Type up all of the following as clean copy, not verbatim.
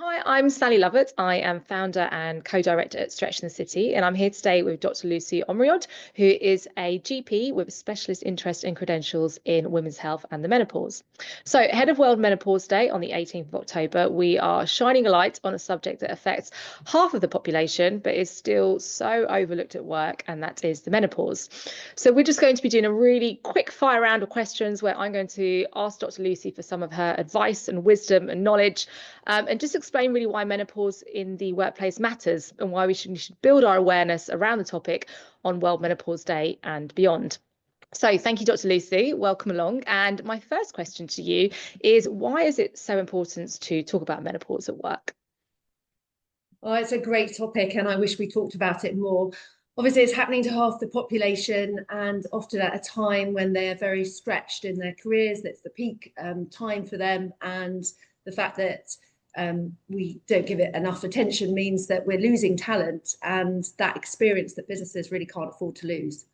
Hi, I'm Sally Lovett. I am founder and co-director at Stretch in the City, and I'm here today with Dr. Lucie Ormerod, who is a GP with a specialist interest and credentials in women's health and the menopause. So, ahead of World Menopause Day on the 18th of October, we are shining a light on a subject that affects half of the population, but is still so overlooked at work, and that is the menopause. So, we're just going to be doing a really quick fire round of questions where I'm going to ask Dr. Lucie for some of her advice and wisdom and knowledge, and just explain really why menopause in the workplace matters and why we should build our awareness around the topic on World Menopause Day and beyond. So thank you, Dr. Lucie. Welcome along. And my first question to you is, why is it so important to talk about menopause at work? Oh, it's a great topic, and I wish we talked about it more. Obviously, it's happening to half the population, and often at a time when they're very stretched in their careers. That's the peak time for them, and the fact that we don't give it enough attention means that we're losing talent and that experience that businesses really can't afford to lose.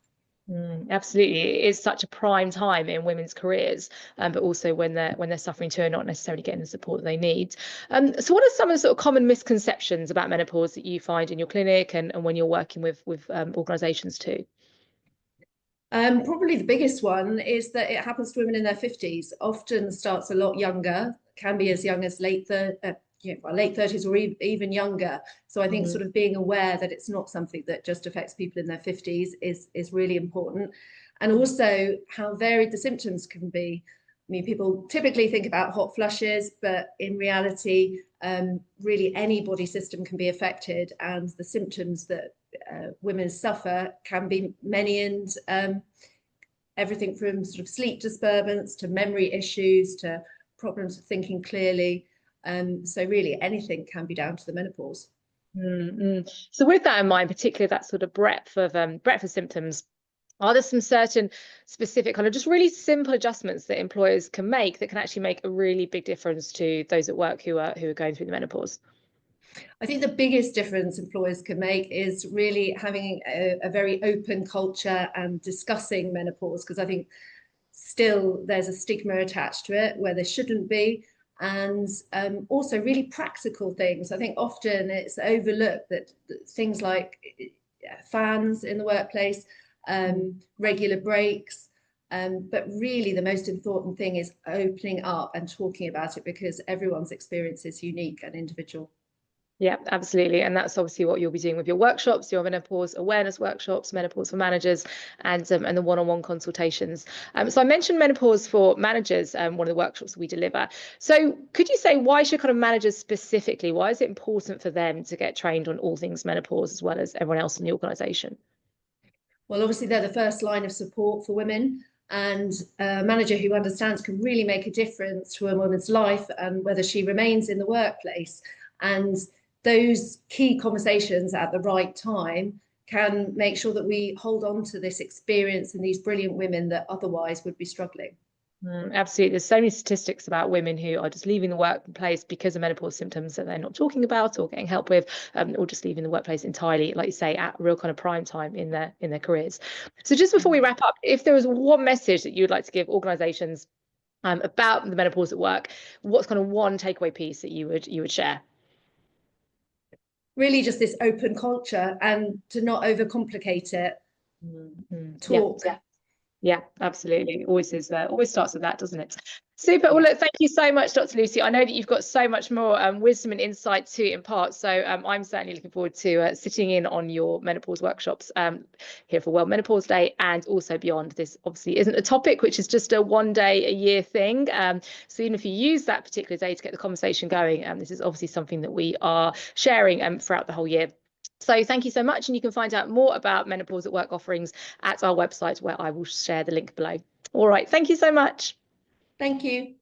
Absolutely, it is such a prime time in women's careers, but also when they're suffering too and not necessarily getting the support that they need. So, what are some of the sort of common misconceptions about menopause that you find in your clinic and when you're working with organisations too? Probably the biggest one is that it happens to women in their 50s, often starts a lot younger, can be as young as late 30s or even younger. So I think Mhm. sort of being aware that it's not something that just affects people in their 50s is really important. And also how varied the symptoms can be. I mean, people typically think about hot flushes, but in reality, really any body system can be affected, and the symptoms that women suffer can be many, and everything from sort of sleep disturbance to memory issues to problems with thinking clearly. So really anything can be down to the menopause. So with that in mind, particularly that sort of breadth of symptoms, are there some certain specific kind of just really simple adjustments that employers can make that can actually make a really big difference to those at work who are going through the menopause? I think the biggest difference employers can make is really having a very open culture and discussing menopause, because I think still there's a stigma attached to it where there shouldn't be. And also really practical things. I think often it's overlooked that things like fans in the workplace, regular breaks, but really the most important thing is opening up and talking about it, because everyone's experience is unique and individual. Yeah, absolutely. And that's obviously what you'll be doing with your workshops, your menopause awareness workshops, menopause for managers, and the one-on-one consultations. So I mentioned menopause for managers, one of the workshops we deliver. So could you say, why should kind of managers specifically, why is it important for them to get trained on all things menopause as well as everyone else in the organization? Well, obviously they're the first line of support for women, and a manager who understands can really make a difference to a woman's life and whether she remains in the workplace. And those key conversations at the right time can make sure that we hold on to this experience and these brilliant women that otherwise would be struggling. Absolutely. There's so many statistics about women who are just leaving the workplace because of menopause symptoms that they're not talking about or getting help with, or just leaving the workplace entirely, like you say, at real kind of prime time in their careers. So just before we wrap up, if there was one message that you'd like to give organizations about the menopause at work, what's kind of one takeaway piece that you would share? Really just this open culture and to not overcomplicate it. Yeah. Talk. Yeah, absolutely. Always is. Always starts with that, doesn't it? Super. Well, Yeah. look, thank you so much, Dr. Lucie. I know that you've got so much more wisdom and insight to impart. So I'm certainly looking forward to sitting in on your menopause workshops here for World Menopause Day and also beyond. This obviously isn't a topic which is just a one day a year thing. So even if you use that particular day to get the conversation going, this is obviously something that we are sharing throughout the whole year. So thank you so much. And you can find out more about menopause at work offerings at our website, where I will share the link below. All right. Thank you so much. Thank you.